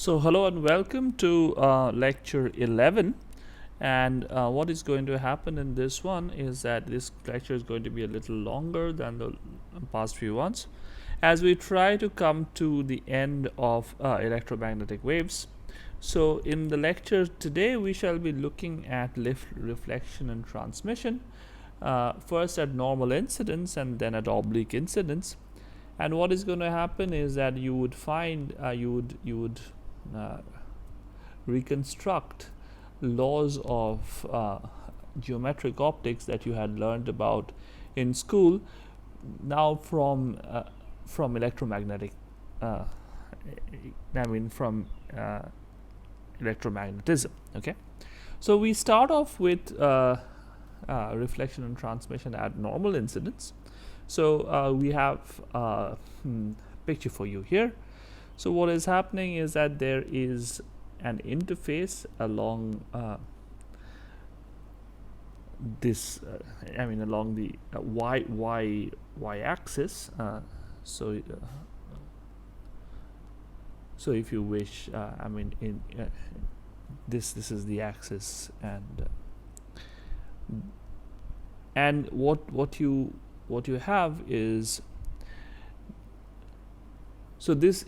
So hello and welcome to lecture 11, and what is going to happen in this one is that this lecture is going to be a little longer than the past few ones as we try to come to the end of electromagnetic waves. So in the lecture today we shall be looking at reflection and transmission, first at normal incidence and then at oblique incidence. And what is going to happen is that you would find you would reconstruct laws of geometric optics that you had learned about in school now from electromagnetic from electromagnetism. Okay, so we start off with reflection and transmission at normal incidence. So we have a picture for you here. So what is happening is that there is an interface along along the y axis. So if you wish, this is the axis, and what you have is, so this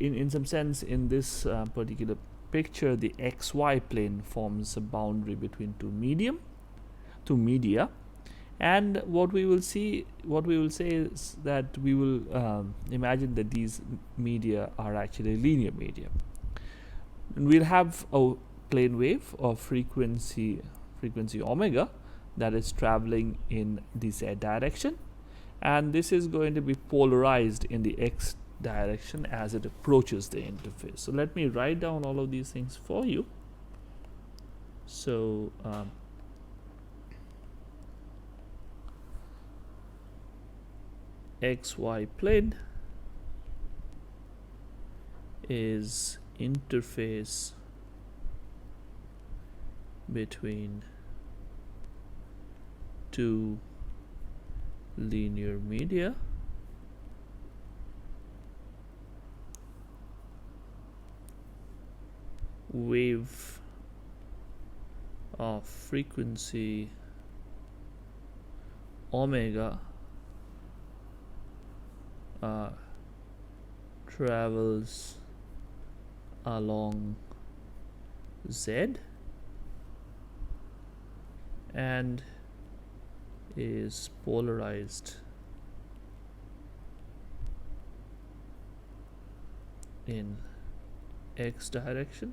in some sense in this particular picture, the xy plane forms a boundary between two media, and what we will say is that we will imagine that these media are actually linear media, and we'll have a plane wave of frequency omega that is traveling in the z direction, and this is going to be polarized in the x direction as it approaches the interface. So let me write down all of these things for you. So xy plane is interface between two linear media, wave of frequency omega travels along z and is polarized in x direction.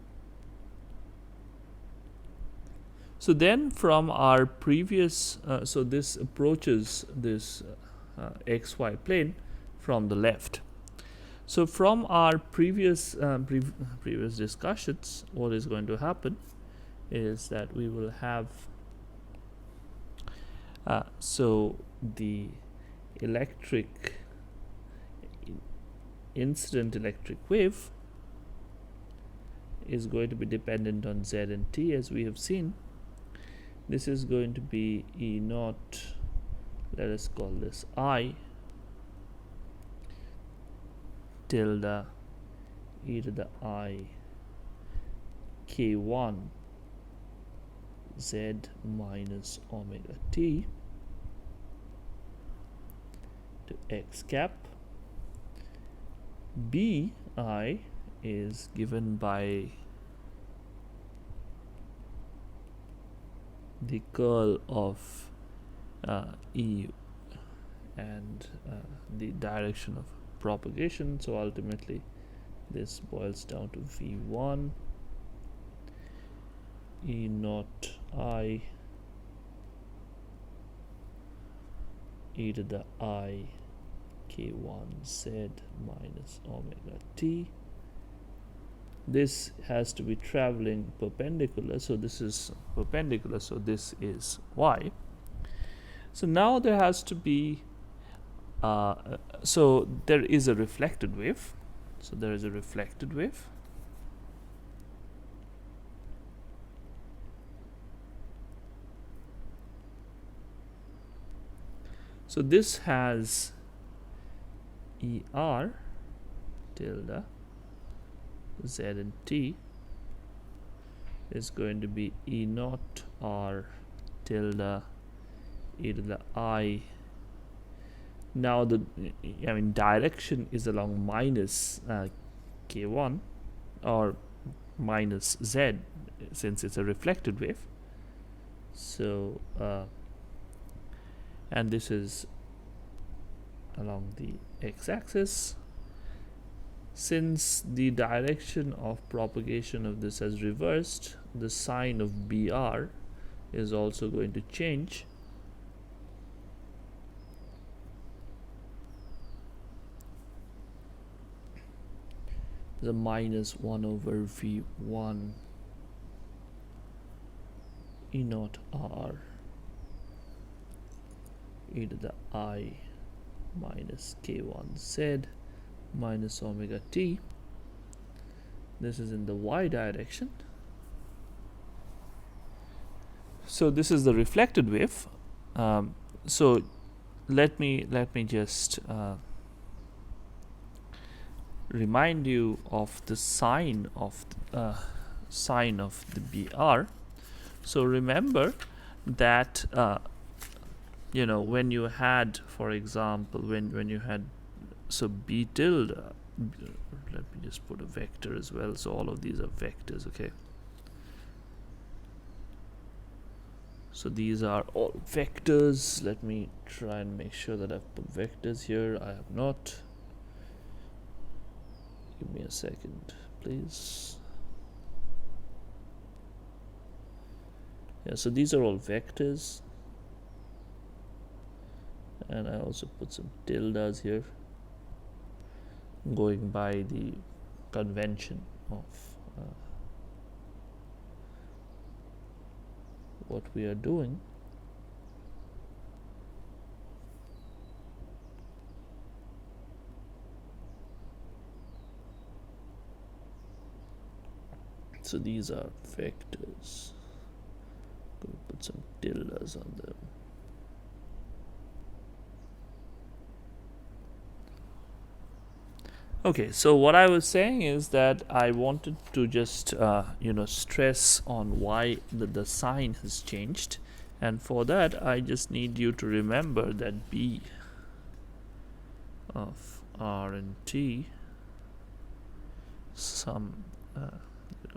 So then from our previous, so this approaches this xy plane from the left. So from our previous discussions, what is going to happen is that we will have so the incident electric wave is going to be dependent on z and t, as we have seen. This is going to be E naught, let us call this I, tilde e to the I k1 z minus omega t to x cap. B I is given by the curl of E and the direction of propagation. So ultimately this boils down to V1 E naught I e to the I k1 z minus omega t. This has to be traveling perpendicular, so this is perpendicular, so this is y. So now there has to be so there is a reflected wave. So there is a reflected wave. So this has ER tilde z and t is going to be E naught r tilde e to the I. Now the direction is along minus k1 or minus z, since it's a reflected wave. So and this is along the x-axis. Since the direction of propagation of this has reversed, the sign of BR is also going to change. The minus 1 over V1 E naught R e to the I minus K1Z minus omega t. This is in the y direction. So this is the reflected wave. So let me just remind you of the sign of the BR. So remember that when you had, for example, when you had, so B tilde, let me just put a vector as well, so all of these are vectors, okay? So these are all vectors. Let me try and make sure that I've put vectors here. I have not. Give me a second, please. Yeah, so these are all vectors. And I also put some tildes here, going by the convention of what we are doing. So these are vectors. Going to put some tildes on them. Okay, so what I was saying is that I wanted to just stress on why the sign has changed, and for that I just need you to remember that B of R and T, some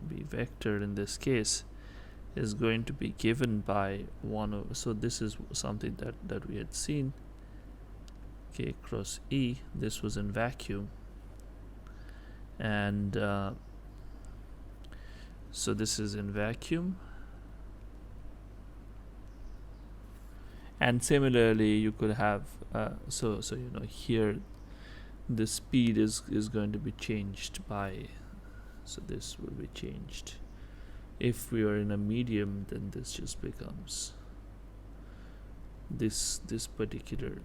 B vector in this case, is going to be given by 1 over, so this is something that we had seen, K cross E. This was in vacuum. And so this is in vacuum, and similarly you could have so here the speed is going to be changed by, so this will be changed. If we are in a medium, then this just becomes this particular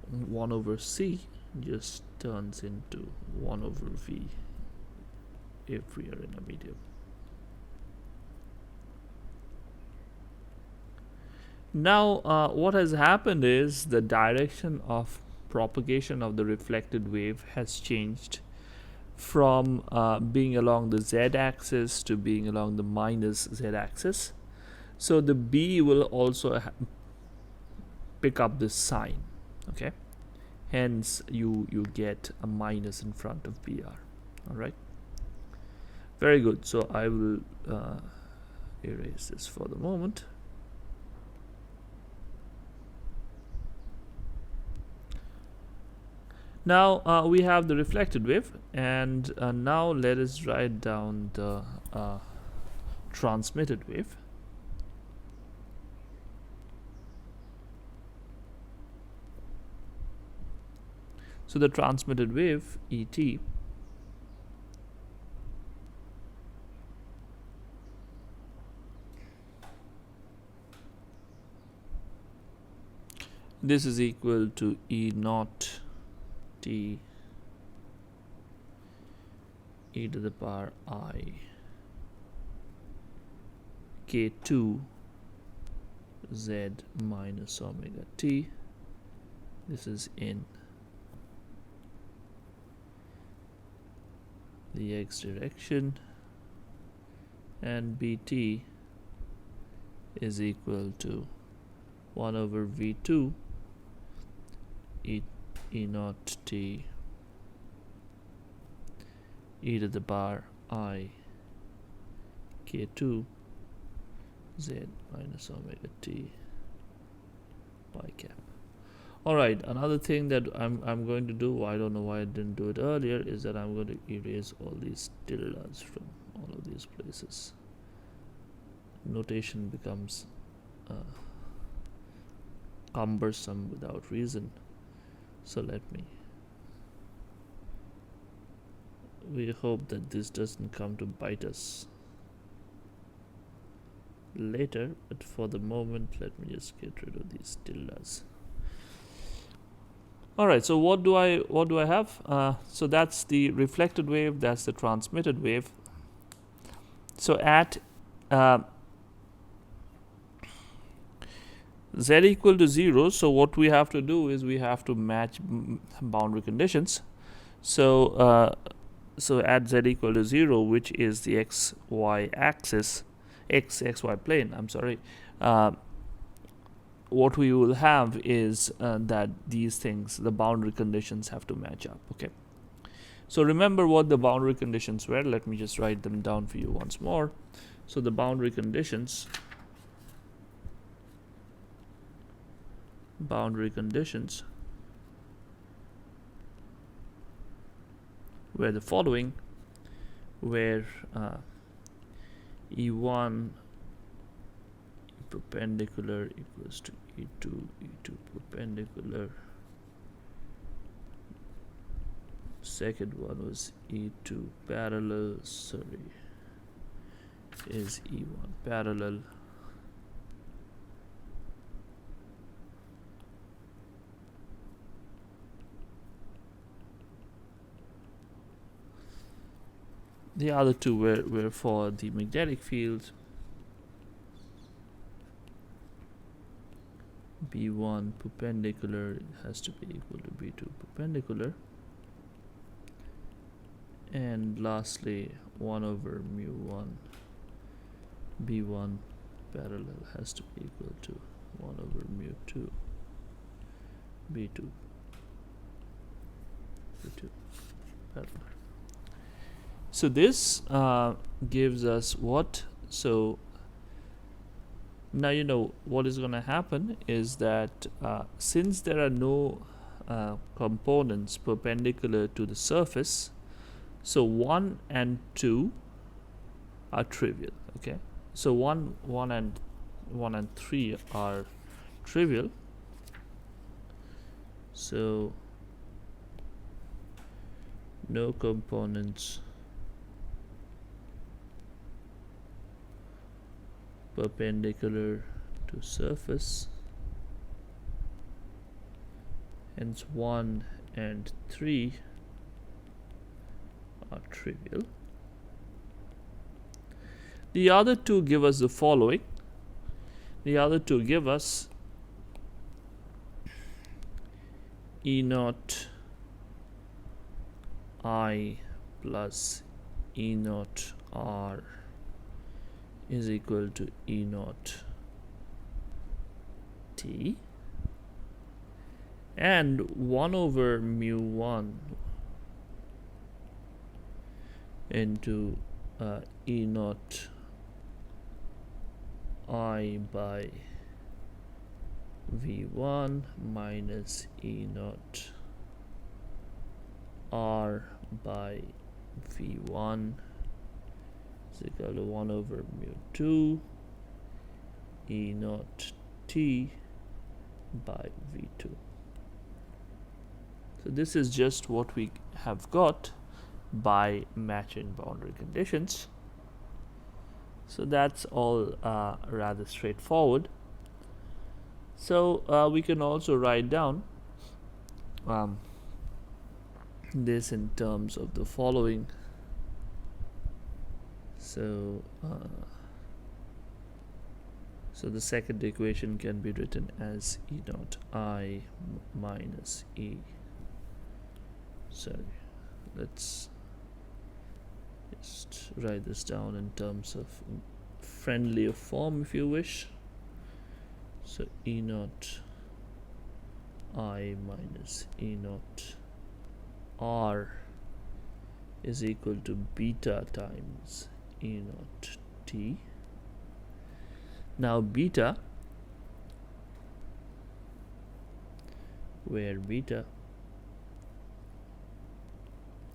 1 over C just turns into 1 over V if we are in a medium. Now what has happened is the direction of propagation of the reflected wave has changed from being along the z-axis to being along the minus z-axis. So the B will also pick up this sign, okay? Hence you get a minus in front of BR. All right, very good. So I will erase this for the moment. Now we have the reflected wave, and now let us write down the transmitted wave. So the transmitted wave ET this is equal to E naught T e to the power I K2 Z minus omega T. This is in the x direction, and bt is equal to 1 over v2 e naught t e to the power I k2 z minus omega t y cap. Alright, another thing that I'm going to do, I don't know why I didn't do it earlier, is that I'm going to erase all these tildes from all of these places. Notation becomes cumbersome without reason. So we hope that this doesn't come to bite us later, but for the moment let me just get rid of these tildes. Alright, so what do I have? So that's the reflected wave, that's the transmitted wave. So at z equal to 0, so what we have to do is we have to match boundary conditions. So so at z equal to 0, which is the xy axis, xy plane, I'm sorry, what we will have is that these things, the boundary conditions, have to match up. Okay, so remember what the boundary conditions were. Let me just write them down for you once more. So the boundary conditions were the following, where E1 perpendicular equals to E2 perpendicular. Second one was E2 parallel, is E1 parallel. The other two were for the magnetic field. B1 perpendicular has to be equal to B2 perpendicular. And lastly, 1 over mu1 B1 parallel has to be equal to 1 over mu2 B2 parallel. So this gives us what? So now you know what is going to happen is that since there are no components perpendicular to the surface, so 1 and 2 are trivial. Okay, so 1 and 3 are trivial. So no components perpendicular to surface, hence 1 and 3 are trivial. The other two give us the following. The other two give us E naught I plus E naught R is equal to E naught T, and 1 over mu1 into E naught I by V1 minus E naught R by V1 is equal to 1 over mu2 E naught T by V2. So this is just what we have got by matching boundary conditions. So that's all rather straightforward. So we can also write down this in terms of the following. So so the second equation can be written as E naught I minus E. Sorry, let's write this down in terms of friendlier form if you wish. So E naught I minus E naught R is equal to beta times E naught T. Now beta, where beta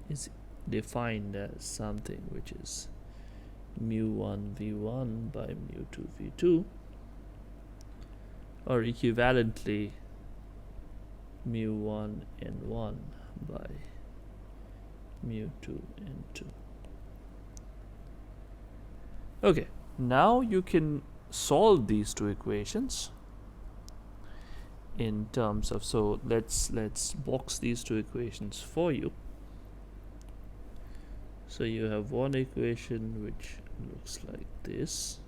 is defined as something which is mu1 v1 by mu2 v2, or equivalently mu1 n1 by mu2 n2. Okay, now you can solve these two equations in terms of, so let's box these two equations for you. So you have one equation which looks like this,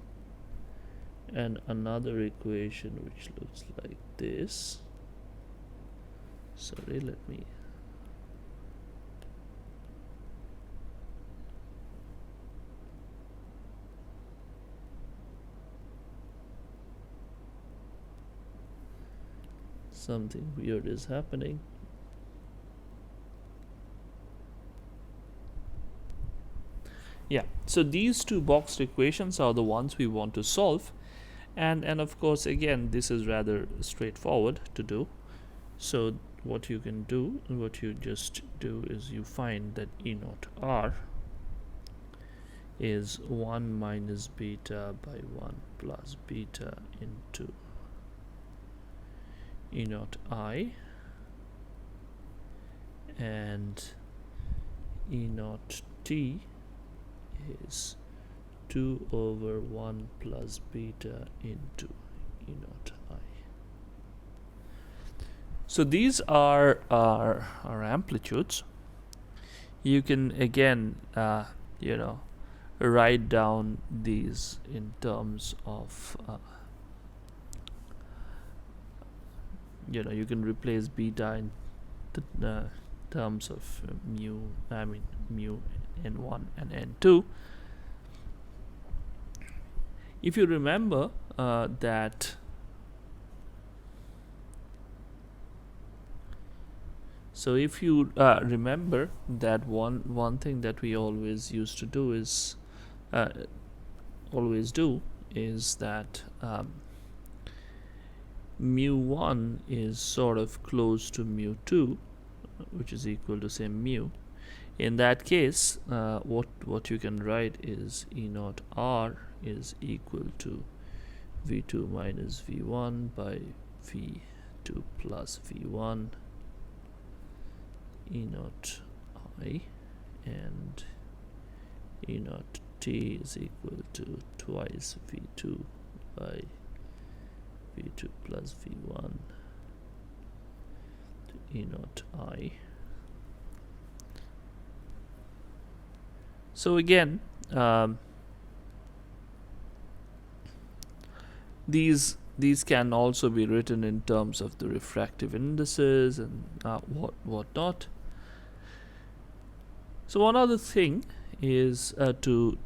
and another equation which looks like this. Sorry, let me something weird is happening. Yeah, so these two boxed equations are the ones we want to solve, and of course again this is rather straightforward to do. So what you can do, what you just do is you find that E naught R is 1 minus beta by 1 plus beta into E naught I, and E naught T is 2 over 1 plus beta into E naught I. So these are our amplitudes. You can again write down these in terms of you can replace beta in terms of mu n1 and n2. If you remember that, so if you remember that one thing that we always used to do is that mu1 is sort of close to mu2, which is equal to say mu. In that case, what you can write is E naught R is equal to v2 minus v1 by v2 plus v1 E naught I, and E naught T is equal to twice v2 by v2 plus v1 to E naught I. So again, these can also be written in terms of the refractive indices and what not. So one other thing is to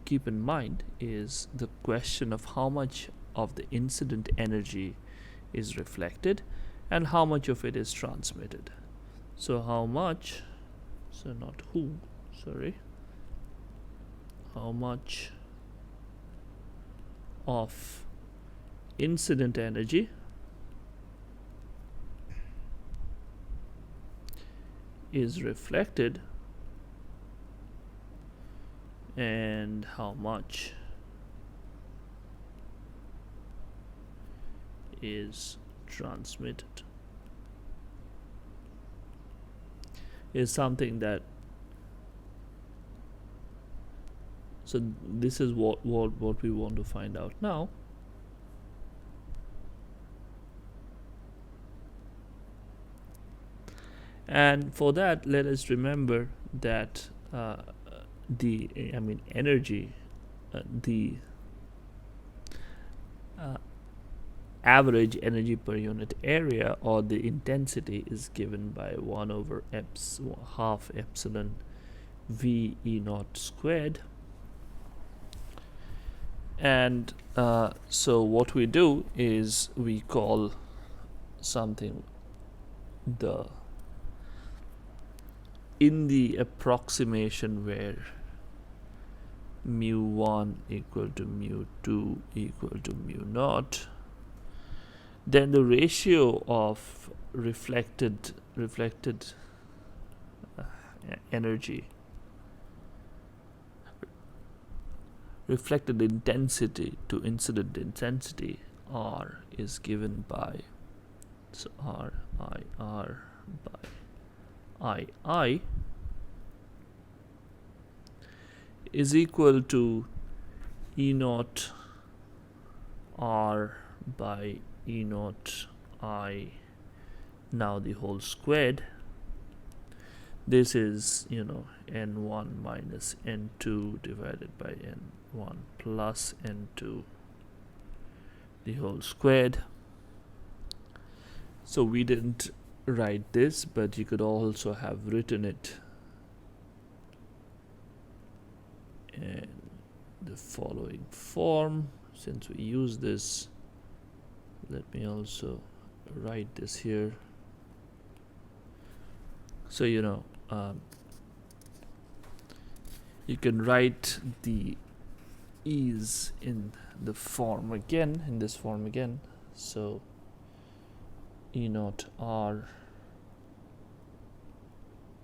keep in mind is the question of how much of the incident energy is reflected and how much of it is transmitted. So how much, so not who, sorry, how much of incident energy is reflected and how much is transmitted is something that, so this is what we want to find out now. And for that, let us remember that energy, the average energy per unit area, or the intensity, is given by 1 over half epsilon v e naught squared. And so what we do is we call something in the approximation where mu1 equal to mu2 equal to mu naught, then the ratio of reflected energy, reflected intensity to incident intensity, R, is given by, so R by I is equal to E naught R by E naught I, now the whole squared. This is, n1 minus n2 divided by n1 plus n2, the whole squared. So we didn't write this, but you could also have written it in the following form. Since we use this, let me also write this here. So you can write the e's in the form again, in this form again. So E naught R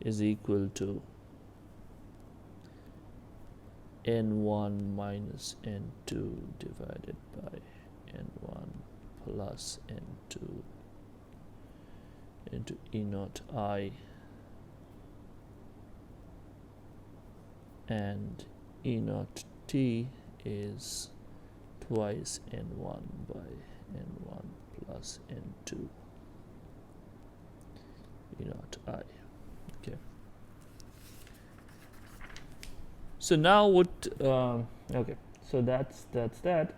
is equal to n1 minus n2 divided by n1 plus n2 into E naught I, and E naught T is twice n1 by n1 plus n2 E naught I. Okay. So now what? Okay. So that's that.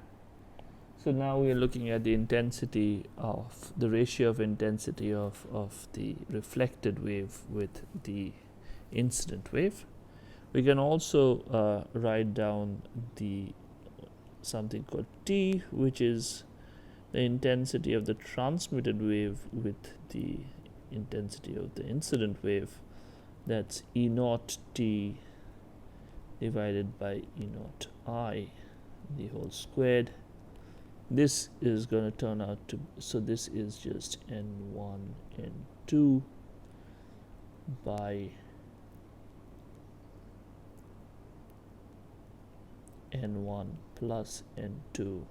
So now we are looking at the intensity of the ratio of intensity of the reflected wave with the incident wave. We can also write down the something called T, which is the intensity of the transmitted wave with the intensity of the incident wave. That's E naught T divided by E naught I, the whole squared. This is going to turn out to, so this is just n1 n2 by n1 plus n2.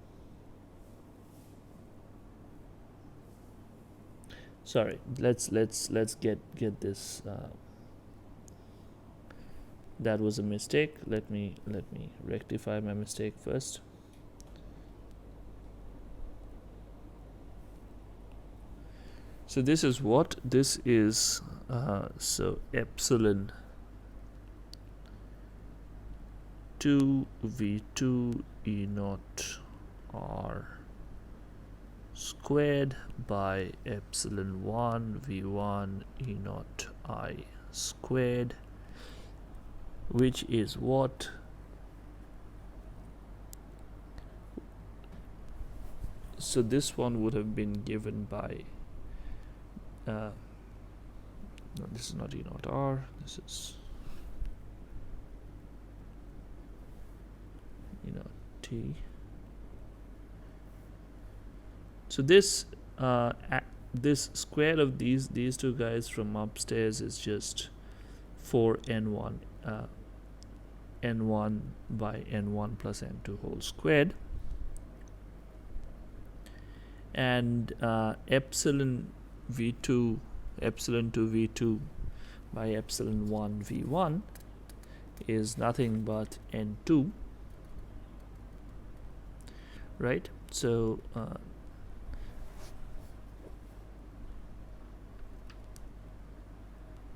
Sorry, let's get this. That was a mistake. Let me rectify my mistake first. So this is what this is. So epsilon 2 v2 E naught R squared by epsilon 1 v1 E naught I squared, which is what? So this one would have been given by no, this is not E naught R, this is E naught T. So this this square of these two guys from upstairs is just 4n1 n1 by n1 plus n2 whole squared, and epsilon 2 v2 by epsilon 1 v1 is nothing but n2, right? So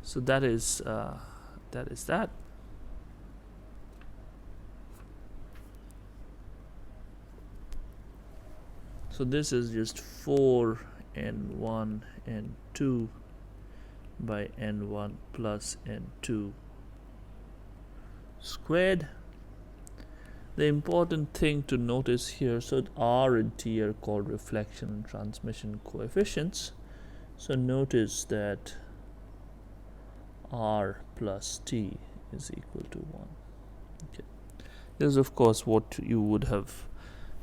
so that is that. So this is just 4 n1 n2 by n1 plus n2 squared. The important thing to notice here, so R and T are called reflection and transmission coefficients. So notice that R plus T is equal to 1. Okay. This is of course what you would have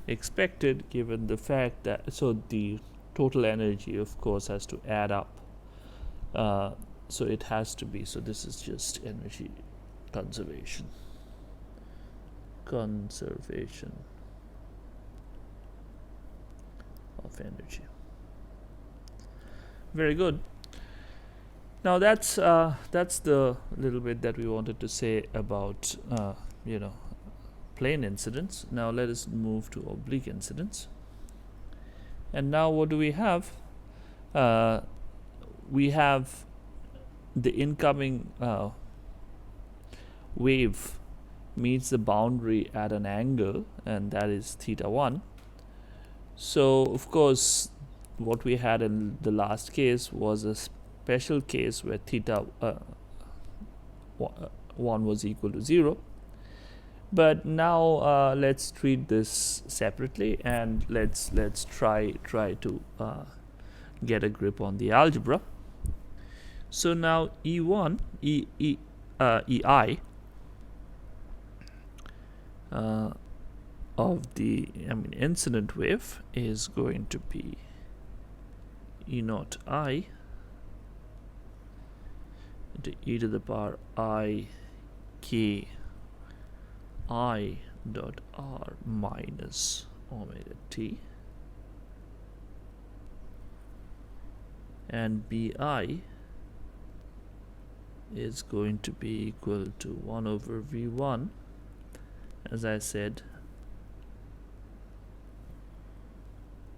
expected, given the fact that, so the total energy of course has to add up. So it has to be, so this is just energy conservation of energy. Very good. Now that's the little bit that we wanted to say about plane incidence. Now let us move to oblique incidence. And now what do we have? We have the incoming wave meets the boundary at an angle, and that is θ1. So of course what we had in the last case was a special case where θ1 was equal to 0. But now let's treat this separately, and let's try to get a grip on the algebra. So now E1 EI of the incident wave is going to be E naught I into e to the power I k I dot r minus omega t, and Bi is going to be equal to 1 over V1, as I said,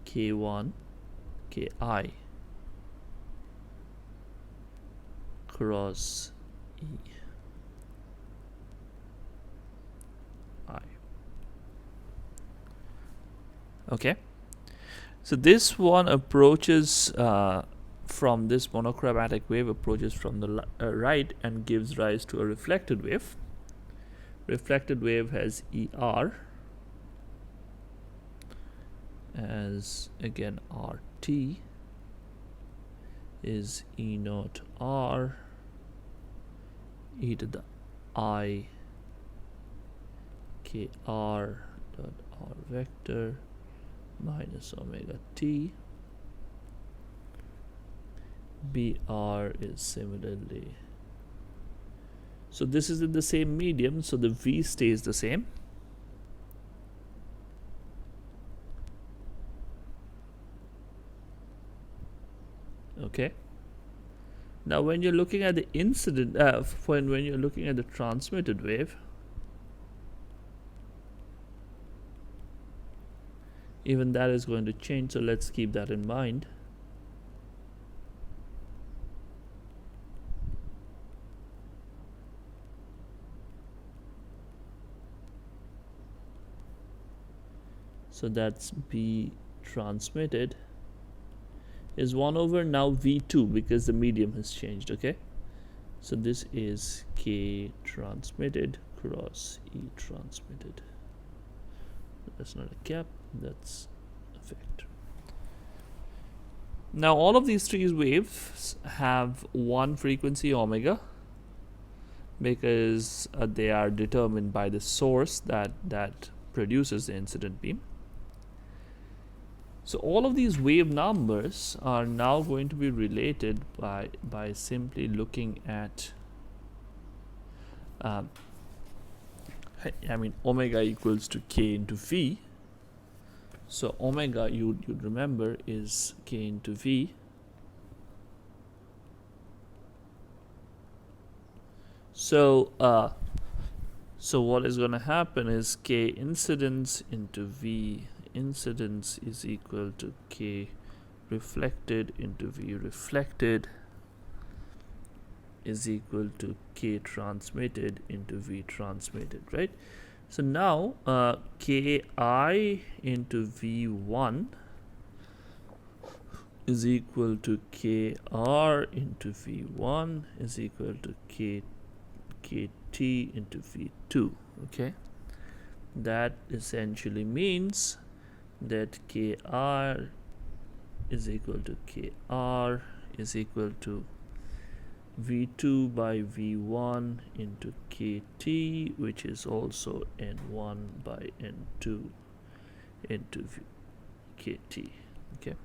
K1 Ki cross E I. Okay, so this one approaches from this monochromatic wave, approaches from the right and gives rise to a reflected wave. Reflected wave has ER as again RT is E naught R e to the I k r dot r vector minus omega t. Br is similarly, so this is in the same medium, so the V stays the same. Okay. Now when you're looking at the incident, when you're looking at the transmitted wave, even that is going to change, so let's keep that in mind. So that's B transmitted is 1 over now V2, because the medium has changed. Okay, so this is K transmitted cross E transmitted. That's not a cap, that's a vector. Now all of these three waves have one frequency omega, because they are determined by the source that produces the incident beam. So all of these wave numbers are now going to be related by simply looking at omega equals to k into v. So omega, you'd remember, is k into v. So what is going to happen is k incidence into v incidence is equal to k reflected into v reflected is equal to k transmitted into v transmitted, right? So now ki into v1 is equal to kr into v1 is equal to kt t into v2. Okay, that essentially means that kr is equal to kr is equal to v2 by v1 into kt, which is also n1 by n2 into kt. Okay,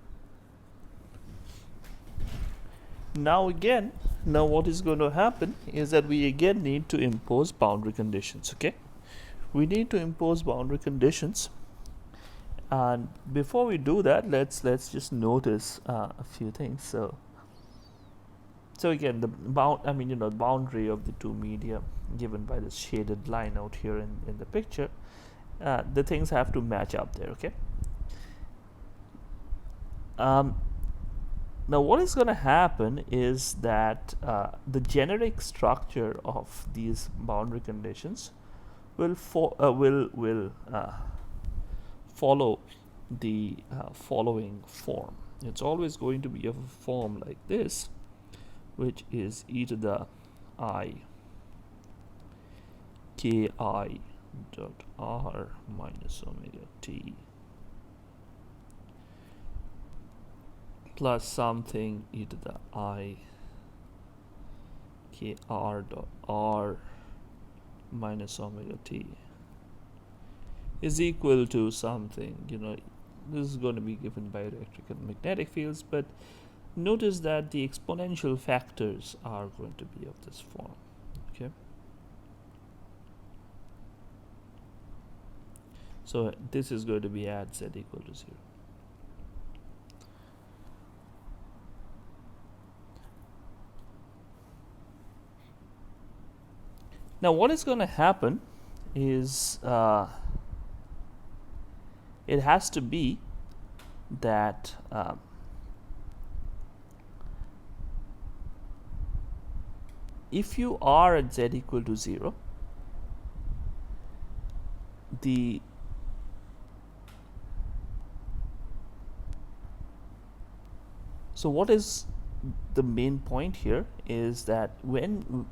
now what is going to happen is that we again need to impose boundary conditions. Okay, we need to impose boundary conditions, and before we do that, let's just notice a few things. So again, the boundary of the two media given by this shaded line out here in the picture, the things have to match up there. Okay, now what is going to happen is that the generic structure of these boundary conditions will follow the following form. It's always going to be of a form like this, which is e to the I ki dot r minus omega t plus something e to the I kr dot r minus omega t is equal to something, this is going to be given by electric and magnetic fields, but notice that the exponential factors are going to be of this form. Okay, so this is going to be at z equal to 0. Now what is going to happen is it has to be that if you are at z equal to 0, so what is the main point here is that when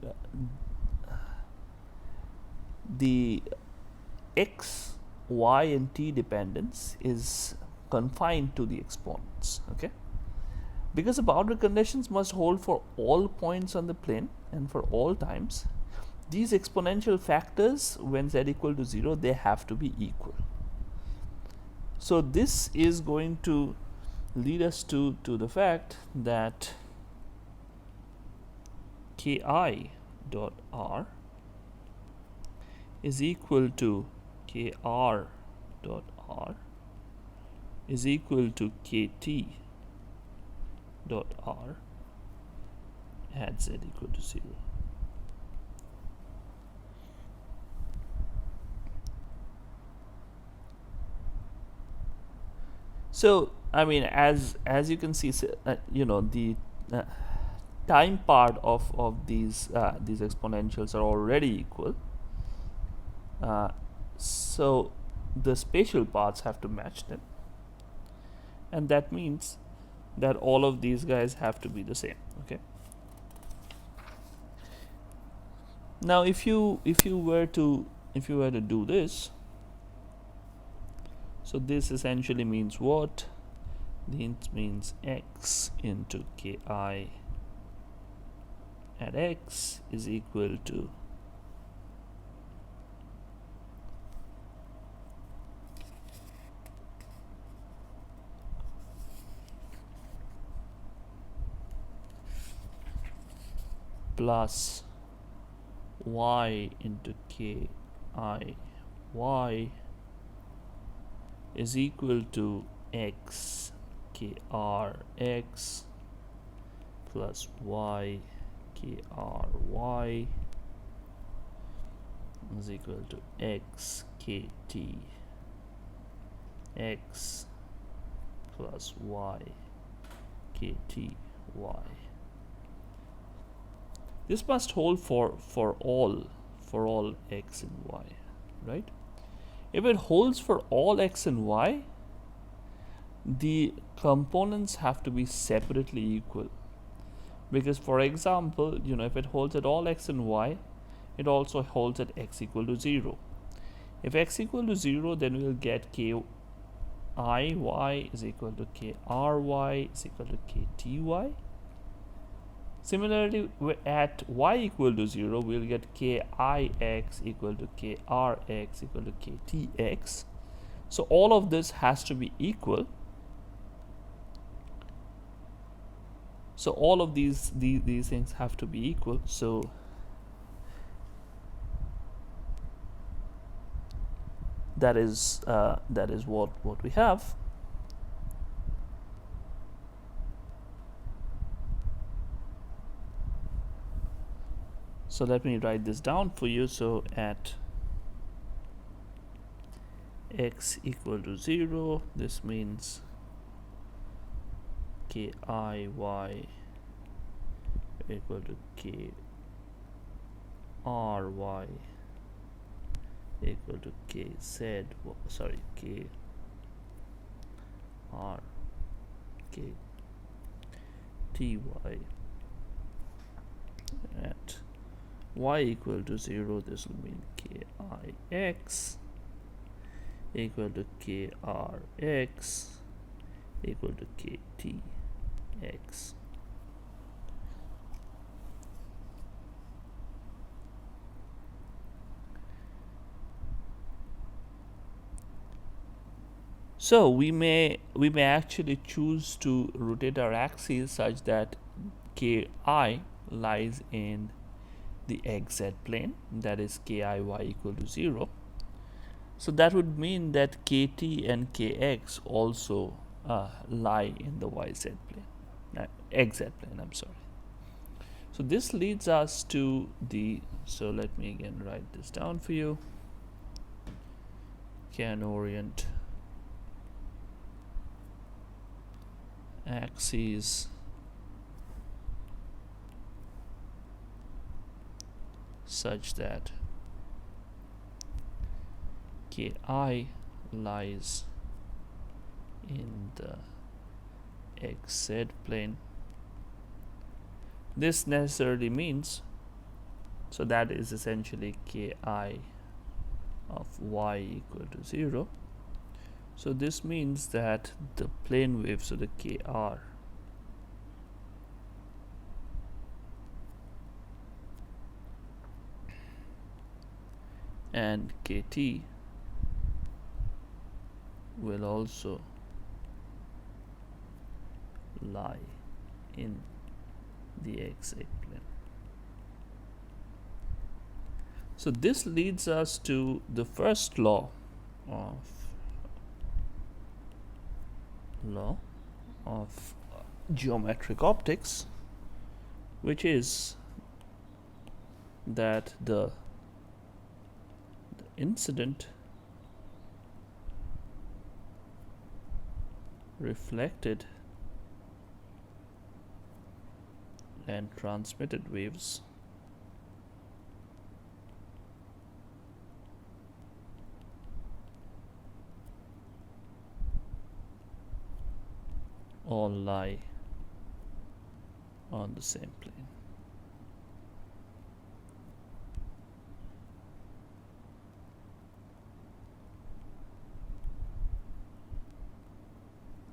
the x, y, and t dependence is confined to the exponents. Okay, because the boundary conditions must hold for all points on the plane and for all times, these exponential factors when z equal to 0, they have to be equal. So this is going to lead us to the fact that ki dot r is equal to kr dot r is equal to kt dot r at z equal to 0. So as you can see, the time part of these exponentials are already equal. So the spatial parts have to match them, and that means that all of these guys have to be the same. Okay, now if you were to do this, so this essentially means what? This means x into ki at x is equal to plus y into ki y is equal to x kr x plus y kr y is equal to x kt x plus y kt y. This must hold for all x and y, right? If it holds for all x and y, the components have to be separately equal. Because for example, if it holds at all x and y, it also holds at x equal to 0. If x equal to 0, then we will get k I y is equal to k r y is equal to k t y. Similarly, at y equal to 0, we will get k I x equal to k r x equal to k t x. So all of this has to be equal. So all of these things have to be equal. So that is what we have. So let me write this down for you. So at x equal to 0, this means k I y equal to k r y equal to k z, sorry, k r k t y. At y equal to 0, this will mean k I x equal to k r x equal to k t x. So we may actually choose to rotate our axis such that ki lies in the xz plane, that is ki y equal to 0. So that would mean that kt and kx also lie in the yz plane, xz plane, I'm sorry. So this leads us to the, so let me again write this down for you. Can orient axes such that ki lies in the xz plane. This necessarily means, so that is essentially ki of y equal to 0. So this means that the plane wave, so the kr and kt will also lie in the xz plane. So this leads us to the first law of geometric optics, which is that the incident, reflected, and transmitted waves all lie on the same plane.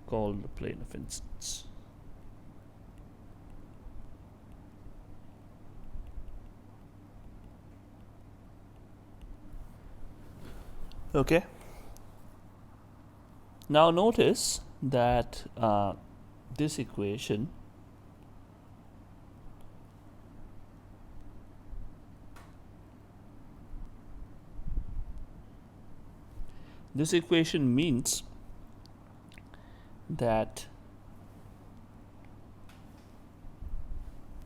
Called the plane of incidence. Okay. Now notice that this equation means that,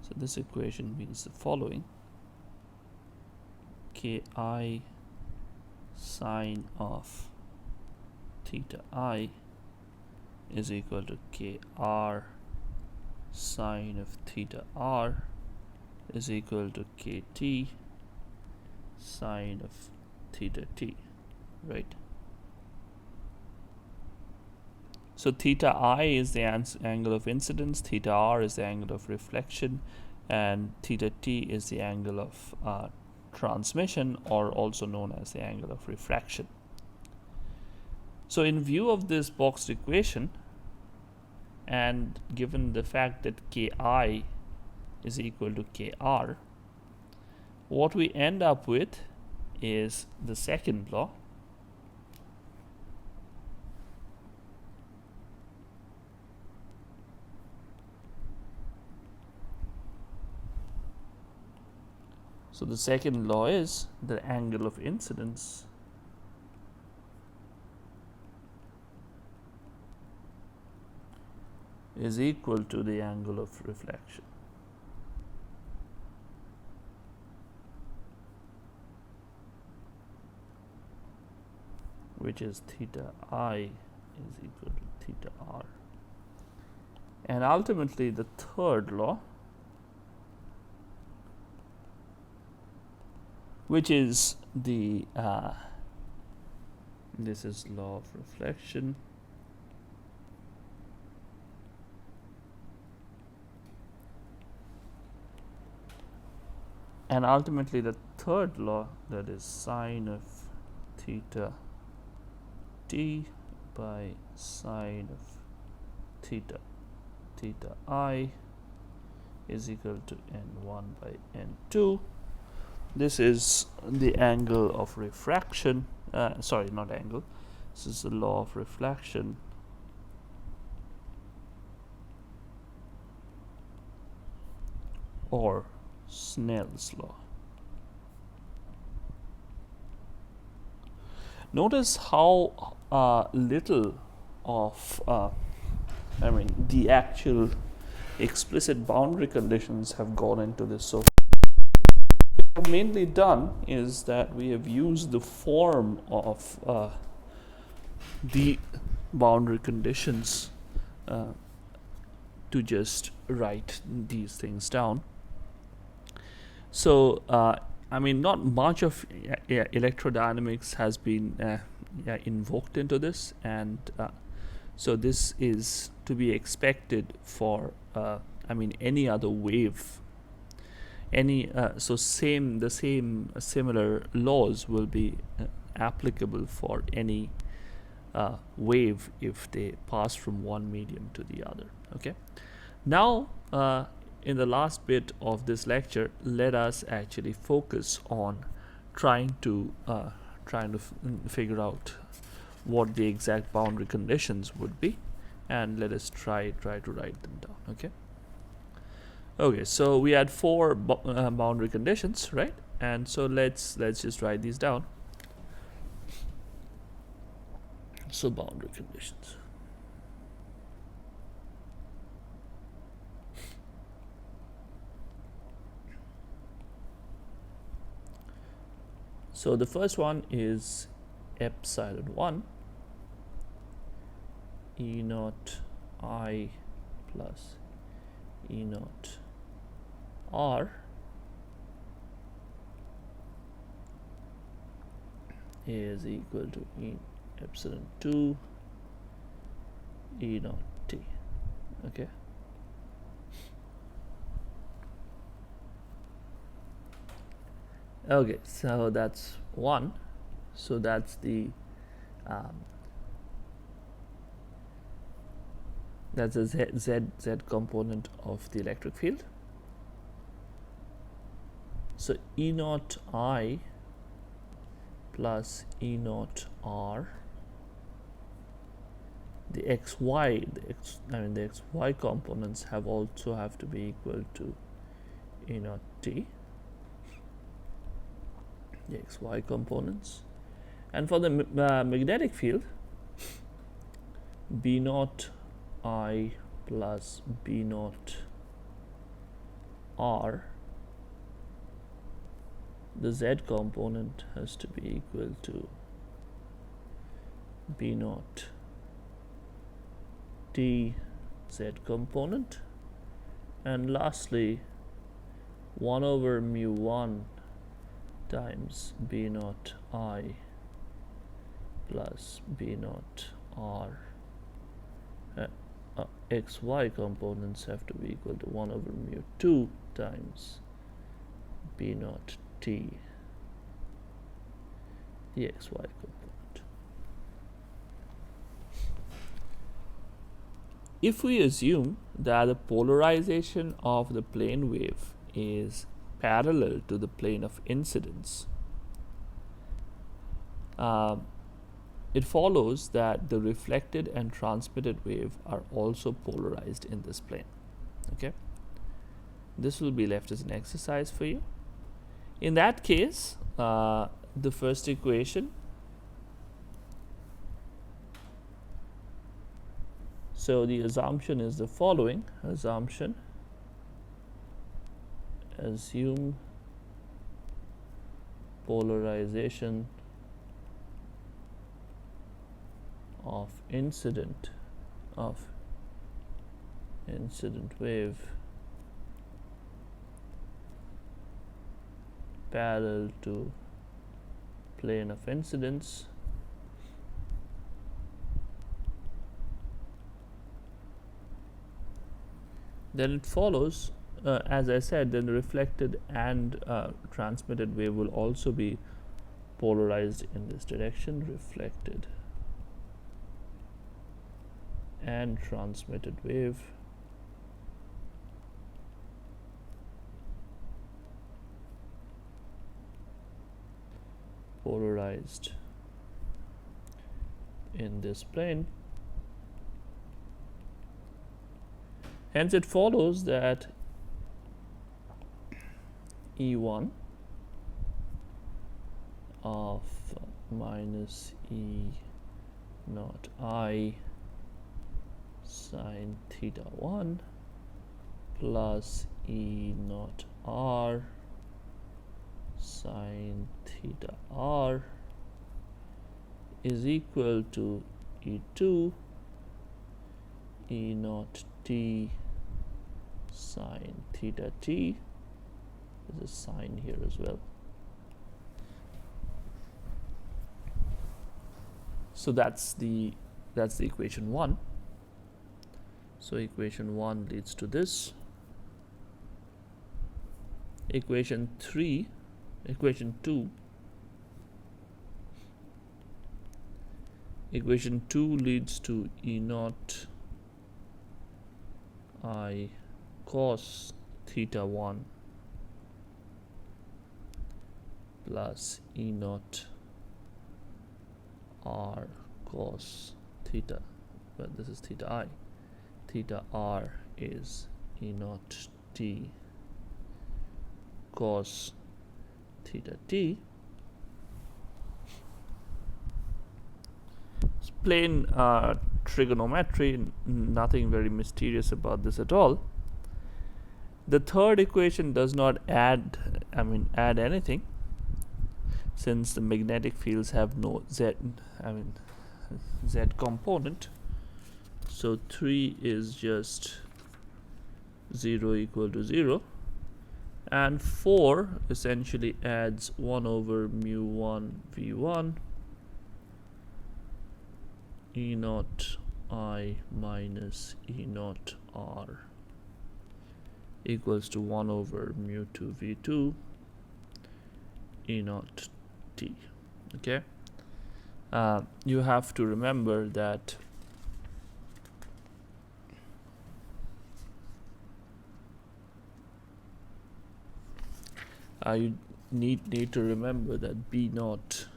so this equation means the following: ki sine of theta I is equal to kr sine of theta r is equal to kt sine of theta t, right? So theta I is the angle of incidence, theta r is the angle of reflection, and theta t is the angle of transmission, or also known as the angle of refraction. So in view of this boxed equation, and given the fact that Ki is equal to Kr, what we end up with is the second law, so the second law is the angle of incidence is equal to the angle of reflection. Which is theta I is equal to theta r. And ultimately the third law, which is the this is law of reflection, and ultimately the third law, that is sine of theta t by sine of theta I is equal to n1 by n2. This is the angle of refraction, sorry, not angle, this is the law of reflection, or Snell's law. Notice how little of the actual explicit boundary conditions have gone into this. So what we have mainly done is that we have used the form of the boundary conditions to just write these things down. So not much of electrodynamics has been invoked into this, and so this is to be expected for any other wave. Similar laws will be applicable for any wave if they pass from one medium to the other. Okay. Now, in the last bit of this lecture, let us actually focus on trying to figure out what the exact boundary conditions would be, and let us try to write them down. Okay, so we had four boundary conditions, right? And so let's just write these down. So boundary conditions. So the first one is epsilon 1 E naught I plus E naught R is equal to epsilon 2 E naught T. Okay. Okay, so that's one. So that's the that's a z component of the electric field. So E naught I plus E naught R, the xy, the xy components also have to be equal to E naught T, the xy components. And for the magnetic field, B naught I plus B naught R, the z component has to be equal to B naught T z component. And lastly, 1 over mu 1 times B naught I plus B naught R, xy components have to be equal to 1 over mu 2 times B naught T the xy component. If we assume that the polarization of the plane wave is parallel to the plane of incidence, it follows that the reflected and transmitted wave are also polarized in this plane. Okay, this will be left as an exercise for you. In that case, the first equation, so the assumption is the following assumption: assume polarization of incident wave parallel to plane of incidence then it follows, as I said, then the reflected and transmitted wave will also be polarized in this direction. Reflected and transmitted wave polarized in this plane. Hence it follows that E1 of minus E naught I sine theta 1 plus E naught R sine theta R is equal to E2 E naught T sine theta T. There's a sine here as well. So that's the equation 1. So equation 1 leads to this. Equation 2 leads to E naught I cos theta 1 plus E naught R cos theta, but this is theta I. Theta R is E naught T cos theta T. It's plain trigonometry, nothing very mysterious about this at all. The third equation does not add anything, since the magnetic fields have no z component. So 3 is just 0 equal to 0, and 4 essentially adds 1 over mu 1 v1 E naught I minus E naught R equals to 1 over mu 2 v2 E naught T. Okay, you have to remember that you need to remember that B naught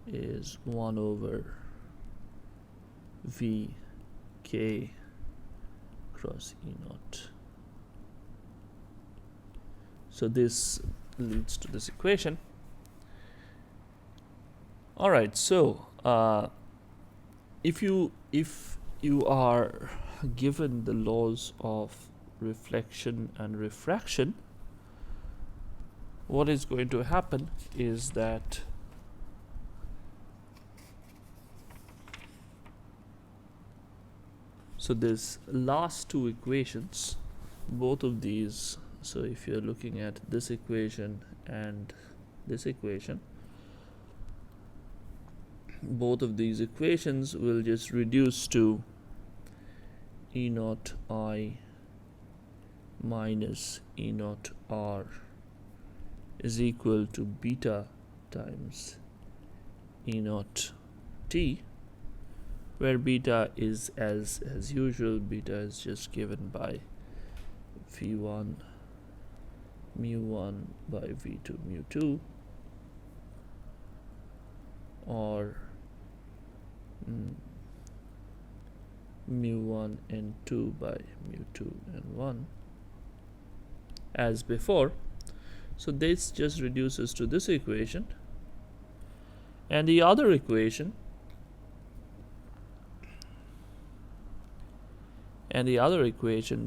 is 1 over V K cross E naught. So this leads to this equation. All right, so if you are given the laws of reflection and refraction, what is going to happen is that so this last two equations, both of these, so if you're looking at this equation and this equation, both of these equations will just reduce to E naught I minus E naught R is equal to beta times E naught t, where beta is as usual, beta is just given by v1 mu1 by v2 mu2, or mu1 and 2 by mu2 and 1 as before. So this just reduces to this equation, and the other equation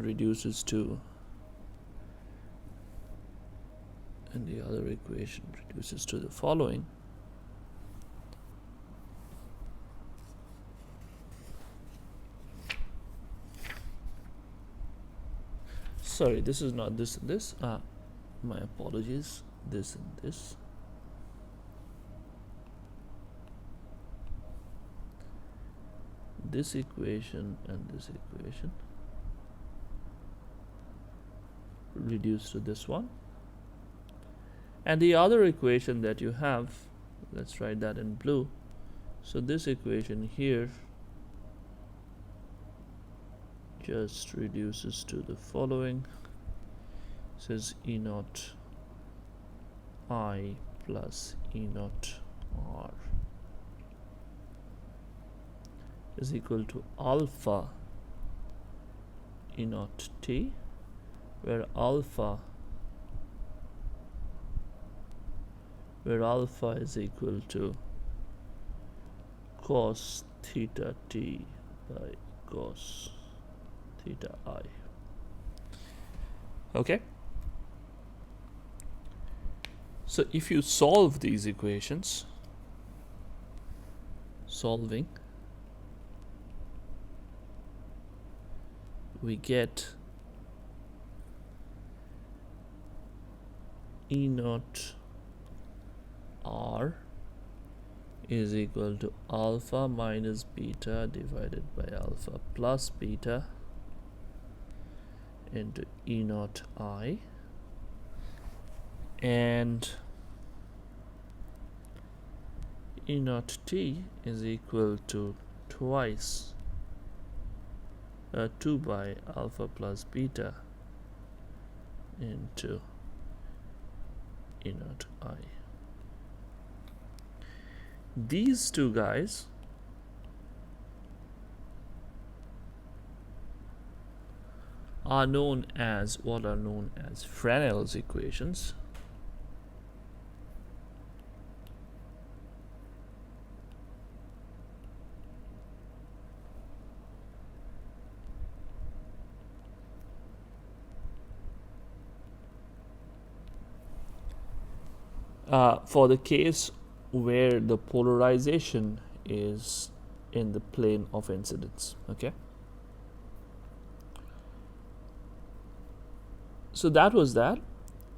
reduces to the following. Sorry, this is not this and this. My apologies. This and this. This equation and this equation reduce to this one. And the other equation that you have, let's write that in blue. So this equation here just reduces to the following. It says E naught I plus E naught R is equal to alpha E naught t, where alpha is equal to cos theta t by cos theta I. Okay, so if you solve these equations, we get E naught R is equal to alpha minus beta divided by alpha plus beta into E naught I, and E naught t is equal to twice 2 by alpha plus beta into E naught I. These two guys are known as Fresnel's equations. For the case where the polarization is in the plane of incidence. Okay, so that was that,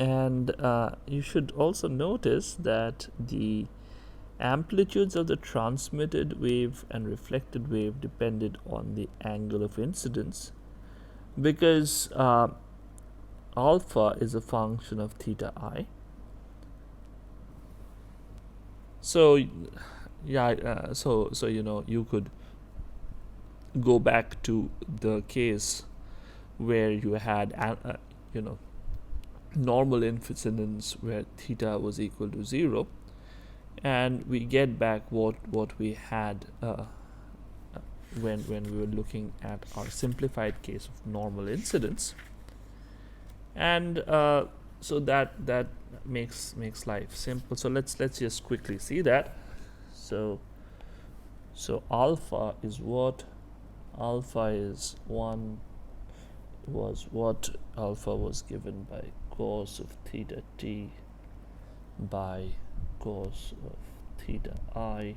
and you should also notice that the amplitudes of the transmitted wave and reflected wave depended on the angle of incidence, because alpha is a function of theta I. So yeah, so you could go back to the case where you had normal incidence where theta was equal to 0, and we get back what we had when we were looking at our simplified case of normal incidence, and so that makes life simple. So let's just quickly see that. So alpha is what? Alpha is 1 was what? Alpha was given by cos of theta t by cos of theta I,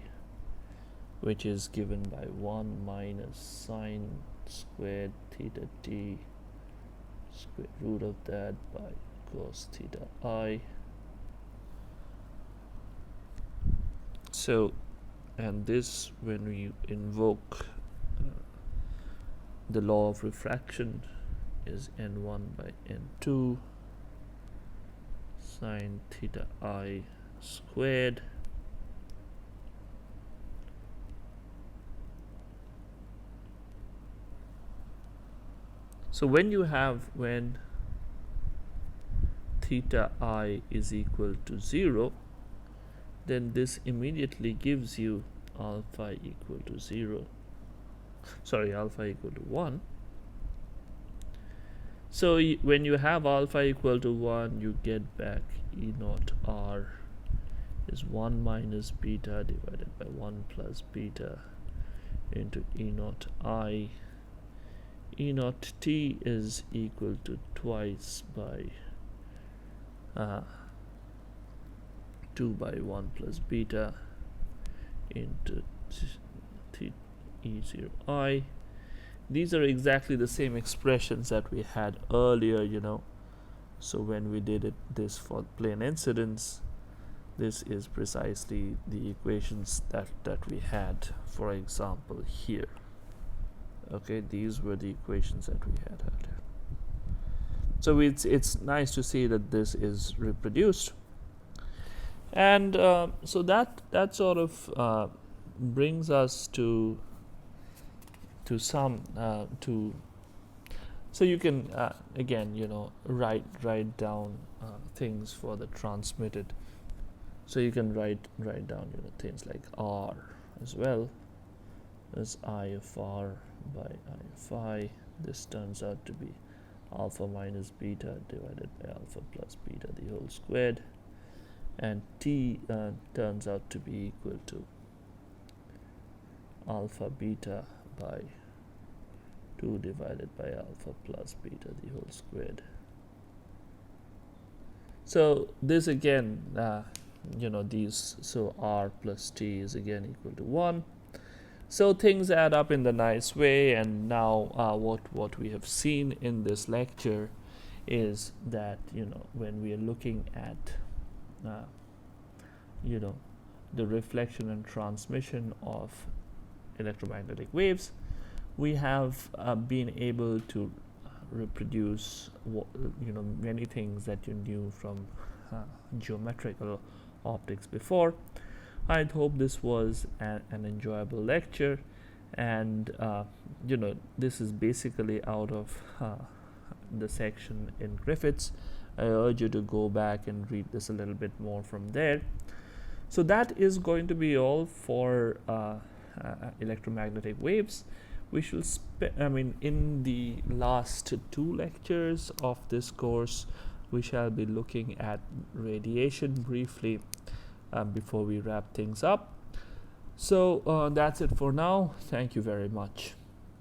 which is given by 1 minus sine squared theta t square root of that by cos theta I. So, and this, when we invoke the law of refraction, is n1 by n2. sine theta I squared so when theta I is equal to 0, then this immediately gives you alpha equal to 0. Sorry, alpha equal to 1. So when you have alpha equal to 1, you get back E naught R is 1 minus beta divided by 1 plus beta into E naught I. E naught T is equal to twice by 2 by 1 plus beta into E0 I. These are exactly the same expressions that we had earlier, So when we did this for plane incidence, this is precisely the equations that we had, for example, here. Okay, these were the equations that we had earlier. So it's nice to see that this is reproduced. And so that sort of brings us to some so you can again write down things for the transmitted. So you can write down things like R as well as I of R by I of I. This turns out to be alpha minus beta divided by alpha plus beta the whole squared, and T turns out to be equal to alpha beta by 2 divided by alpha plus beta the whole squared. So this again so R plus T is again equal to 1. So things add up in the nice way, and now what we have seen in this lecture is that when we are looking at the reflection and transmission of electromagnetic waves, we have been able to reproduce many things that you knew from geometrical optics before. I hope this was an enjoyable lecture, and this is basically out of the section in Griffiths. I urge you to go back and read this a little bit more from there. So that is going to be all for electromagnetic waves. We shall in the last 2 lectures of this course, we shall be looking at radiation briefly before we wrap things up. So that's it for now. Thank you very much.